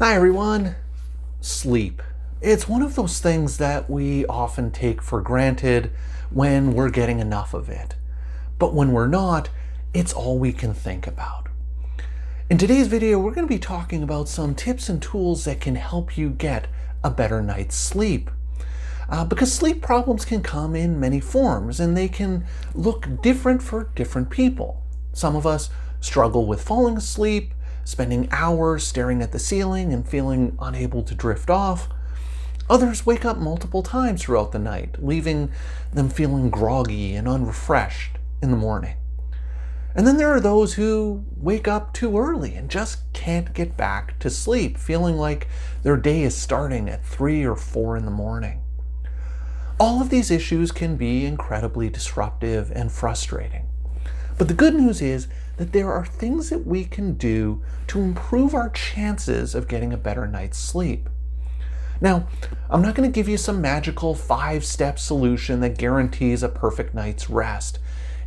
Hi everyone. Sleep. It's one of those things that we often take for granted when we're getting enough of it. But when we're not, it's all we can think about. In today's video, we're going to be talking about some tips and tools that can help you get a better night's sleep. Because sleep problems can come in many forms and they can look different for different people. Some of us struggle with falling asleep, spending hours staring at the ceiling and feeling unable to drift off. Others wake up multiple times throughout the night, leaving them feeling groggy and unrefreshed in the morning. And then there are those who wake up too early and just can't get back to sleep, feeling like their day is starting at 3 or 4 in the morning. All of these issues can be incredibly disruptive and frustrating. But the good news is that there are things that we can do to improve our chances of getting a better night's sleep. Now, I'm not going to give you some magical 5-step solution that guarantees a perfect night's rest.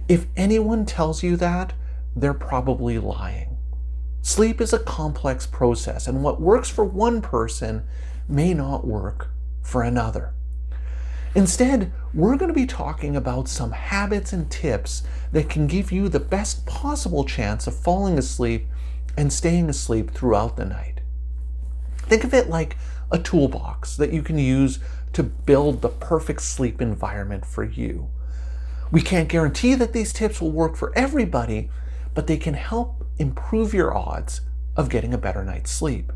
If anyone tells you that, they're probably lying. Sleep is a complex process, and what works for one person may not work for another. Instead, we're going to be talking about some habits and tips that can give you the best possible chance of falling asleep and staying asleep throughout the night. Think of it like a toolbox that you can use to build the perfect sleep environment for you. We can't guarantee that these tips will work for everybody, but they can help improve your odds of getting a better night's sleep.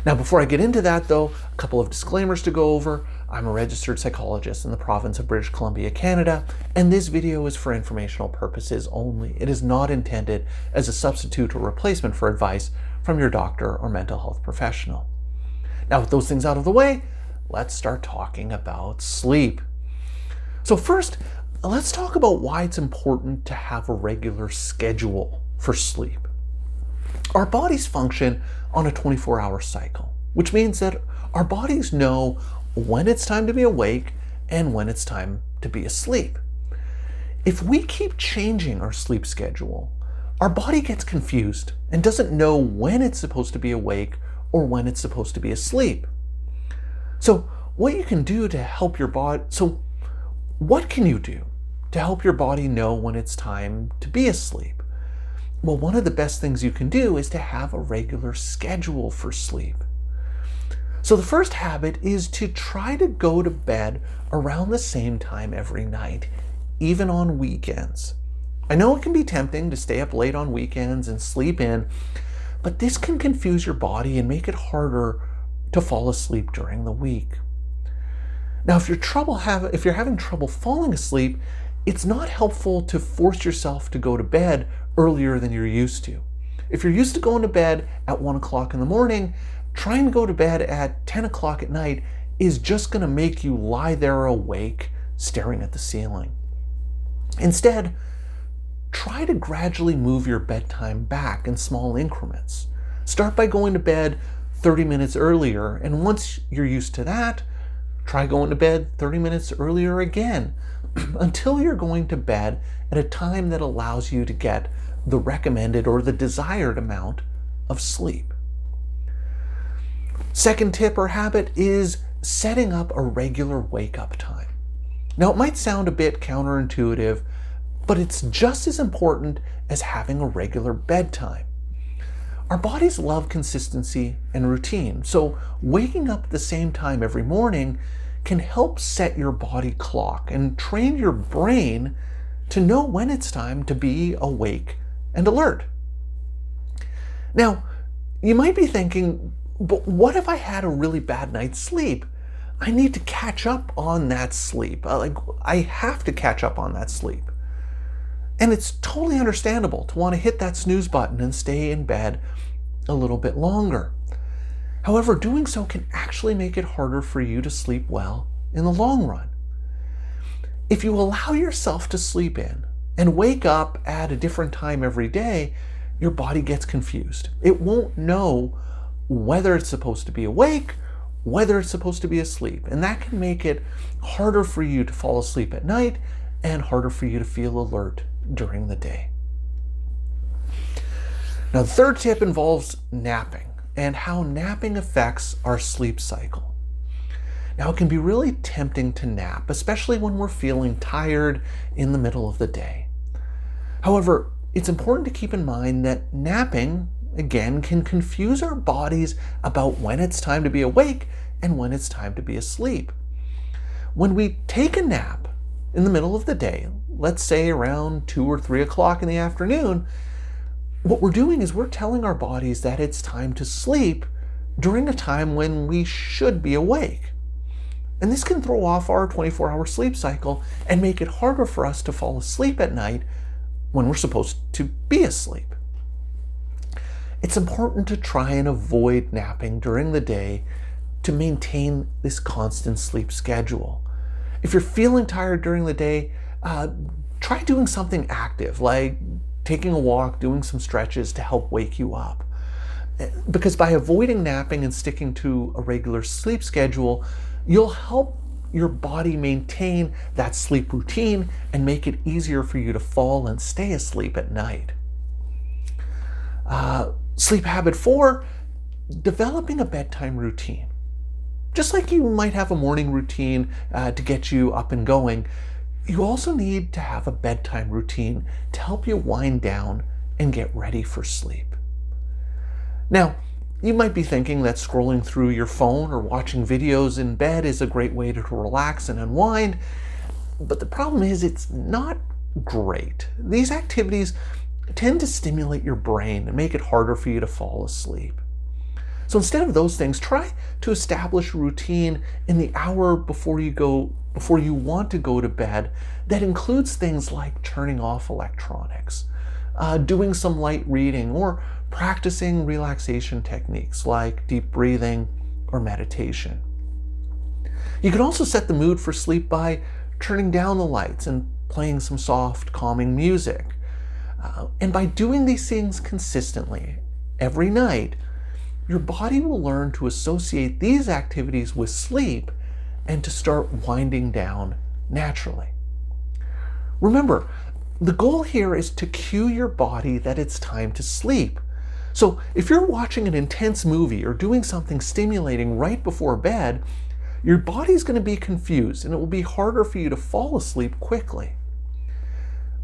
Now, before I get into that though, a couple of disclaimers to go over. I'm a registered psychologist in the province of British Columbia, Canada, and this video is for informational purposes only. It is not intended as a substitute or replacement for advice from your doctor or mental health professional. Now, with those things out of the way, let's start talking about sleep. So first, let's talk about why it's important to have a regular schedule for sleep. Our bodies function on a 24-hour cycle, which means that our bodies know when it's time to be awake and when it's time to be asleep. If we keep changing our sleep schedule, our body gets confused and doesn't know when it's supposed to be awake or when it's supposed to be asleep. So what you can do to help your body, what can you do to help your body know when it's time to be asleep? Well, one of the best things you can do is to have a regular schedule for sleep. So the first habit is to try to go to bed around the same time every night, even on weekends. I know it can be tempting to stay up late on weekends and sleep in, but this can confuse your body and make it harder to fall asleep during the week. Now, if you're having trouble falling asleep, it's not helpful to force yourself to go to bed earlier than you're used to. If you're used to going to bed at 1 o'clock in the morning, trying to go to bed at 10 o'clock at night is just going to make you lie there awake, staring at the ceiling. Instead, try to gradually move your bedtime back in small increments. Start by going to bed 30 minutes earlier, and once you're used to that, try going to bed 30 minutes earlier again, until you're going to bed at a time that allows you to get the recommended or the desired amount of sleep. Second tip or habit is setting up a regular wake-up time. Now, it might sound a bit counterintuitive, but it's just as important as having a regular bedtime. Our bodies love consistency and routine, so waking up at the same time every morning can help set your body clock and train your brain to know when it's time to be awake and alert. Now, you might be thinking, but what if I had a really bad night's sleep? I need to catch up on that sleep. I have to catch up on that sleep. And it's totally understandable to want to hit that snooze button and stay in bed a little bit longer. However, doing so can actually make it harder for you to sleep well in the long run. If you allow yourself to sleep in and wake up at a different time every day, your body gets confused. It won't know whether it's supposed to be awake, whether it's supposed to be asleep. And that can make it harder for you to fall asleep at night and harder for you to feel alert during the day. Now, the third tip involves napping. and how napping affects our sleep cycle. Now, it can be really tempting to nap, especially when we're feeling tired in the middle of the day. However, it's important to keep in mind that napping, again, can confuse our bodies about when it's time to be awake and when it's time to be asleep. When we take a nap in the middle of the day, let's say around 2 or 3 o'clock in the afternoon, what we're doing is we're telling our bodies that it's time to sleep during a time when we should be awake. And this can throw off our 24-hour sleep cycle and make it harder for us to fall asleep at night when we're supposed to be asleep. It's important to try and avoid napping during the day to maintain this constant sleep schedule. If you're feeling tired during the day, try doing something active, like taking a walk, doing some stretches to help wake you up. Because by avoiding napping and sticking to a regular sleep schedule, you'll help your body maintain that sleep routine and make it easier for you to fall and stay asleep at night. Sleep habit 4, developing a bedtime routine. Just like you might have a morning routine to get you up and going, you also need to have a bedtime routine to help you wind down and get ready for sleep. Now, you might be thinking that scrolling through your phone or watching videos in bed is a great way to relax and unwind, but the problem is it's not great. These activities tend to stimulate your brain and make it harder for you to fall asleep. So instead of those things, try to establish a routine in the hour before you want to go to bed that includes things like turning off electronics, doing some light reading, or practicing relaxation techniques like deep breathing or meditation. You can also set the mood for sleep by turning down the lights and playing some soft, calming music. And by doing these things consistently every night, your body will learn to associate these activities with sleep and to start winding down naturally. Remember, the goal here is to cue your body that it's time to sleep. So if you're watching an intense movie or doing something stimulating right before bed, your body's going to be confused and it will be harder for you to fall asleep quickly.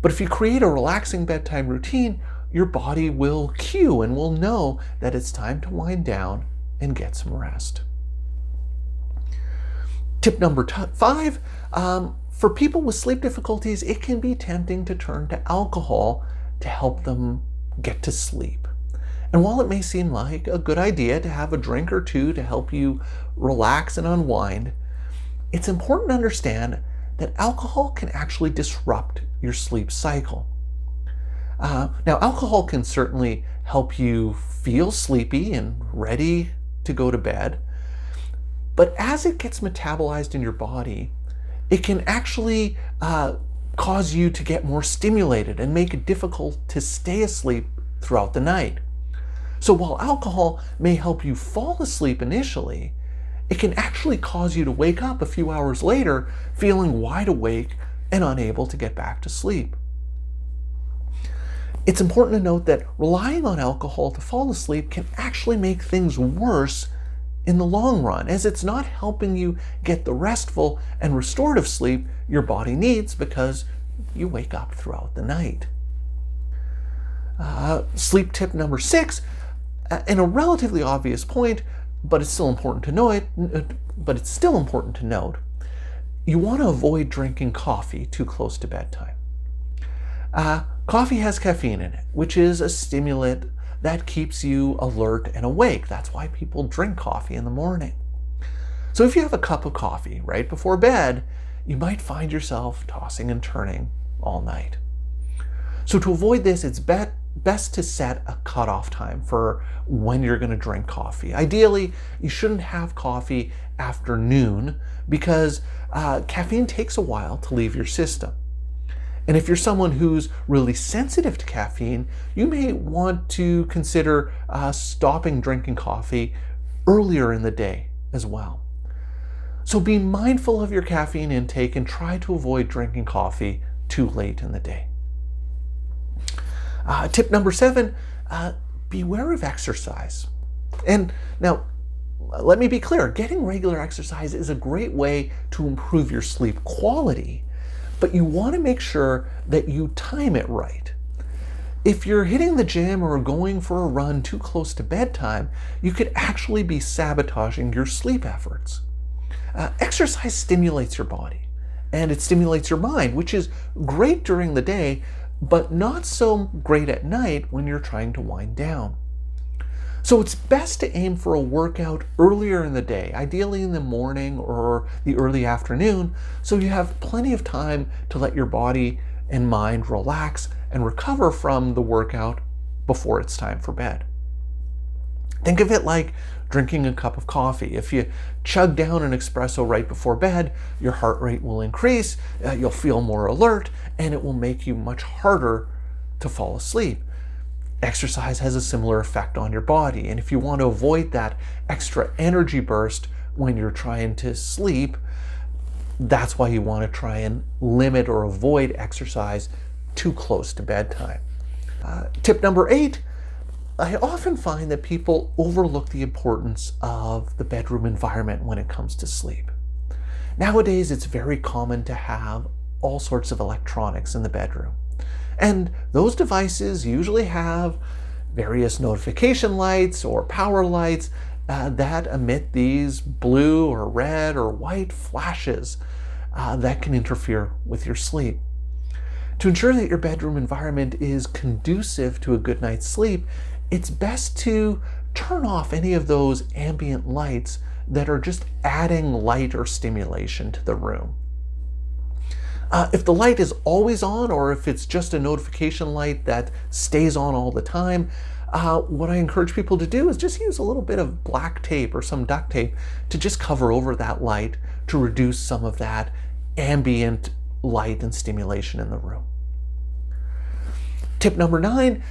But if you create a relaxing bedtime routine, your body will cue and will know that it's time to wind down and get some rest. Tip number 5, for people with sleep difficulties, it can be tempting to turn to alcohol to help them get to sleep. And while it may seem like a good idea to have a drink or two to help you relax and unwind, it's important to understand that alcohol can actually disrupt your sleep cycle. Now, alcohol can certainly help you feel sleepy and ready to go to bed, but as it gets metabolized in your body, it can actually cause you to get more stimulated and make it difficult to stay asleep throughout the night. So while alcohol may help you fall asleep initially, it can actually cause you to wake up a few hours later feeling wide awake and unable to get back to sleep. It's important to note that relying on alcohol to fall asleep can actually make things worse in the long run, as it's not helping you get the restful and restorative sleep your body needs because you wake up throughout the night. Sleep tip number 6, and a relatively obvious point, but it's still important to know it. You want to avoid drinking coffee too close to bedtime. Coffee has caffeine in it, which is a stimulant that keeps you alert and awake. That's why people drink coffee in the morning. So if you have a cup of coffee right before bed, you might find yourself tossing and turning all night. So to avoid this, it's best to set a cutoff time for when you're going to drink coffee. Ideally, you shouldn't have coffee after noon because caffeine takes a while to leave your system. And if you're someone who's really sensitive to caffeine, you may want to consider stopping drinking coffee earlier in the day as well. So be mindful of your caffeine intake and try to avoid drinking coffee too late in the day. Tip number 7, beware of exercise. And now, let me be clear, getting regular exercise is a great way to improve your sleep quality, but you want to make sure that you time it right. If you're hitting the gym or going for a run too close to bedtime, you could actually be sabotaging your sleep efforts. Exercise stimulates your body and it stimulates your mind, which is great during the day, but not so great at night when you're trying to wind down. So it's best to aim for a workout earlier in the day, ideally in the morning or the early afternoon, so you have plenty of time to let your body and mind relax and recover from the workout before it's time for bed. Think of it like drinking a cup of coffee. If you chug down an espresso right before bed, your heart rate will increase, you'll feel more alert, and it will make you much harder to fall asleep. Exercise has a similar effect on your body, and if you want to avoid that extra energy burst when you're trying to sleep, that's why you want to try and limit or avoid exercise too close to bedtime. Tip number 8, I often find that people overlook the importance of the bedroom environment when it comes to sleep. Nowadays, it's very common to have all sorts of electronics in the bedroom. And those devices usually have various notification lights or power lights that emit these blue or red or white flashes that can interfere with your sleep. To ensure that your bedroom environment is conducive to a good night's sleep, it's best to turn off any of those ambient lights that are just adding light or stimulation to the room. If the light is always on, or if it's just a notification light that stays on all the time, what I encourage people to do is just use a little bit of black tape or some duct tape to just cover over that light to reduce some of that ambient light and stimulation in the room. Tip number 9,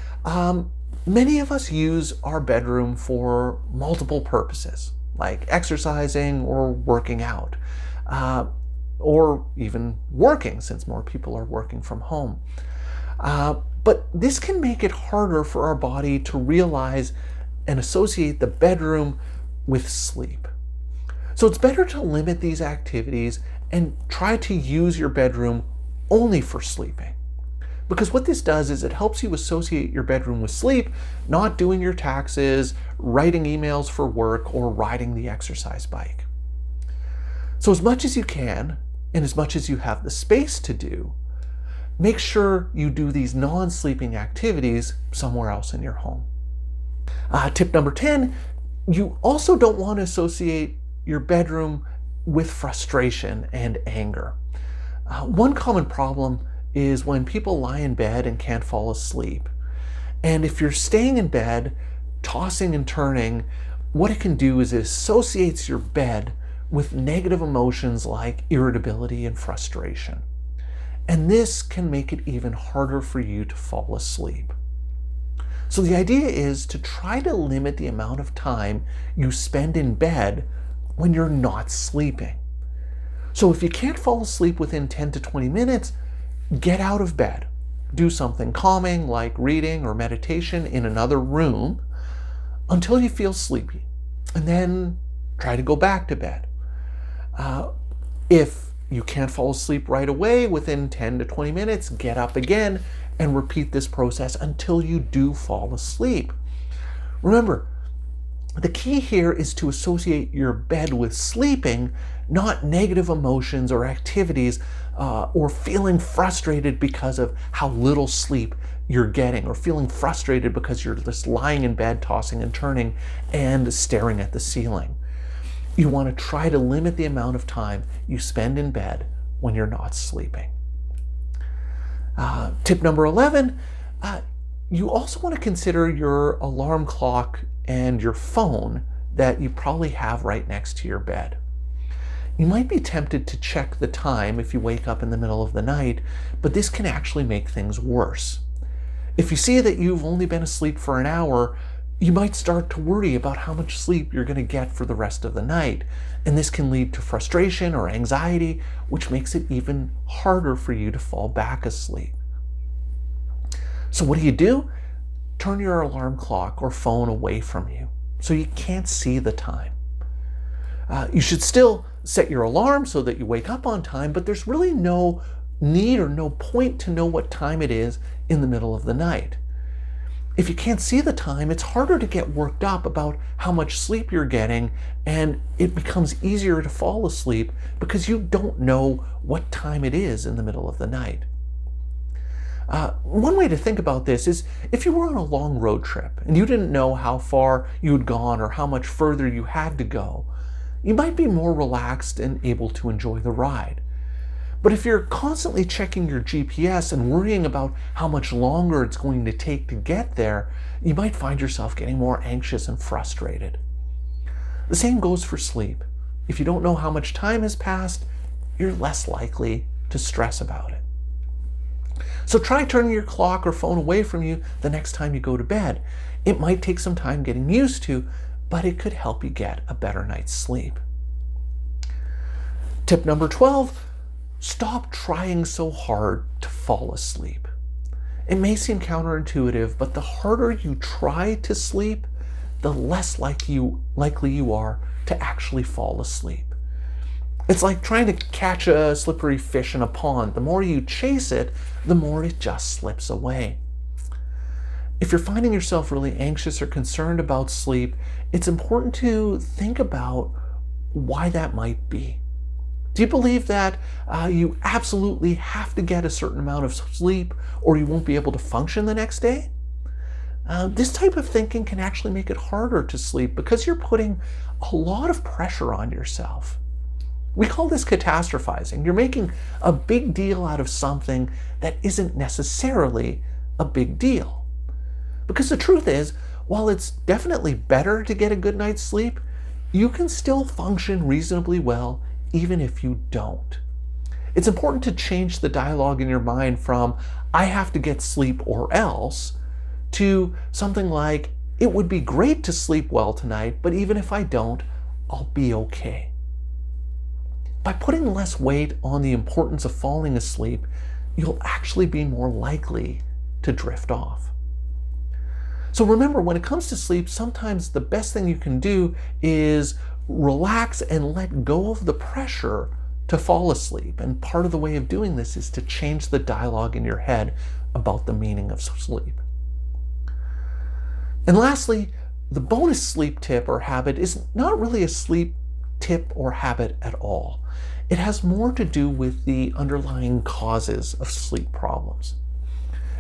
many of us use our bedroom for multiple purposes, like exercising or working out. Or even working, since more people are working from home. But this can make it harder for our body to realize and associate the bedroom with sleep. So it's better to limit these activities and try to use your bedroom only for sleeping. Because what this does is it helps you associate your bedroom with sleep, not doing your taxes, writing emails for work, or riding the exercise bike. So as much as you can, and as much as you have the space to do, make sure you do these non-sleeping activities somewhere else in your home. Tip number 10, you also don't want to associate your bedroom with frustration and anger. One common problem is when people lie in bed and can't fall asleep. And if you're staying in bed, tossing and turning, what it can do is it associates your bed with negative emotions like irritability and frustration. And this can make it even harder for you to fall asleep. So the idea is to try to limit the amount of time you spend in bed when you're not sleeping. So if you can't fall asleep within 10 to 20 minutes, get out of bed. Do something calming like reading or meditation in another room until you feel sleepy, and then try to go back to bed. If you can't fall asleep right away within 10 to 20 minutes, get up again and repeat this process until you do fall asleep. Remember, the key here is to associate your bed with sleeping, not negative emotions or activities or feeling frustrated because of how little sleep you're getting, or feeling frustrated because you're just lying in bed, tossing and turning and staring at the ceiling. You want to try to limit the amount of time you spend in bed when you're not sleeping. Tip number 11, you also want to consider your alarm clock and your phone that you probably have right next to your bed. You might be tempted to check the time if you wake up in the middle of the night, but this can actually make things worse. If you see that you've only been asleep for an hour, you might start to worry about how much sleep you're going to get for the rest of the night. And this can lead to frustration or anxiety, which makes it even harder for you to fall back asleep. So what do? Turn your alarm clock or phone away from you. so you can't see the time. You should still set your alarm so that you wake up on time, but there's really no need or no point to know what time it is in the middle of the night. If you can't see the time, it's harder to get worked up about how much sleep you're getting, and it becomes easier to fall asleep because you don't know what time it is in the middle of the night. One way to think about this is if you were on a long road trip and you didn't know how far you had gone or how much further you had to go, you might be more relaxed and able to enjoy the ride. But if you're constantly checking your GPS and worrying about how much longer it's going to take to get there, you might find yourself getting more anxious and frustrated. The same goes for sleep. If you don't know how much time has passed, you're less likely to stress about it. So try turning your clock or phone away from you the next time you go to bed. It might take some time getting used to, but it could help you get a better night's sleep. Tip number 12. Stop trying so hard to fall asleep. It may seem counterintuitive, but the harder you try to sleep, the less likely you are to actually fall asleep. It's like trying to catch a slippery fish in a pond. The more you chase it, the more it just slips away. If you're finding yourself really anxious or concerned about sleep, it's important to think about why that might be. Do you believe that you absolutely have to get a certain amount of sleep or you won't be able to function the next day? This type of thinking can actually make it harder to sleep because you're putting a lot of pressure on yourself. We call this catastrophizing. You're making a big deal out of something that isn't necessarily a big deal. Because the truth is, while it's definitely better to get a good night's sleep, you can still function reasonably well even if you don't. It's important to change the dialogue in your mind from, I have to get sleep or else, to something like, it would be great to sleep well tonight, but even if I don't, I'll be okay. By putting less weight on the importance of falling asleep, you'll actually be more likely to drift off. So remember, when it comes to sleep, sometimes the best thing you can do is relax and let go of the pressure to fall asleep. And part of the way of doing this is to change the dialogue in your head about the meaning of sleep. And lastly, the bonus sleep tip or habit is not really a sleep tip or habit at all. It has more to do with the underlying causes of sleep problems.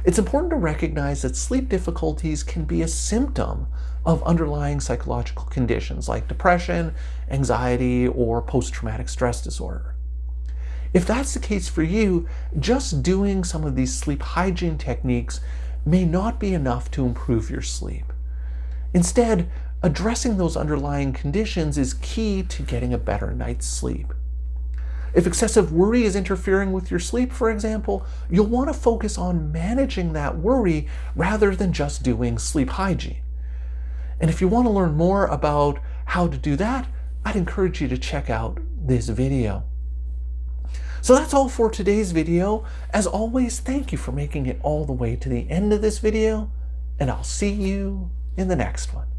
It's important to recognize that sleep difficulties can be a symptom of underlying psychological conditions like depression, anxiety, or post-traumatic stress disorder. If that's the case for you, just doing some of these sleep hygiene techniques may not be enough to improve your sleep. Instead, addressing those underlying conditions is key to getting a better night's sleep. If excessive worry is interfering with your sleep, for example, you'll want to focus on managing that worry rather than just doing sleep hygiene. And if you want to learn more about how to do that, I'd encourage you to check out this video. So that's all for today's video. As always, thank you for making it all the way to the end of this video, and I'll see you in the next one.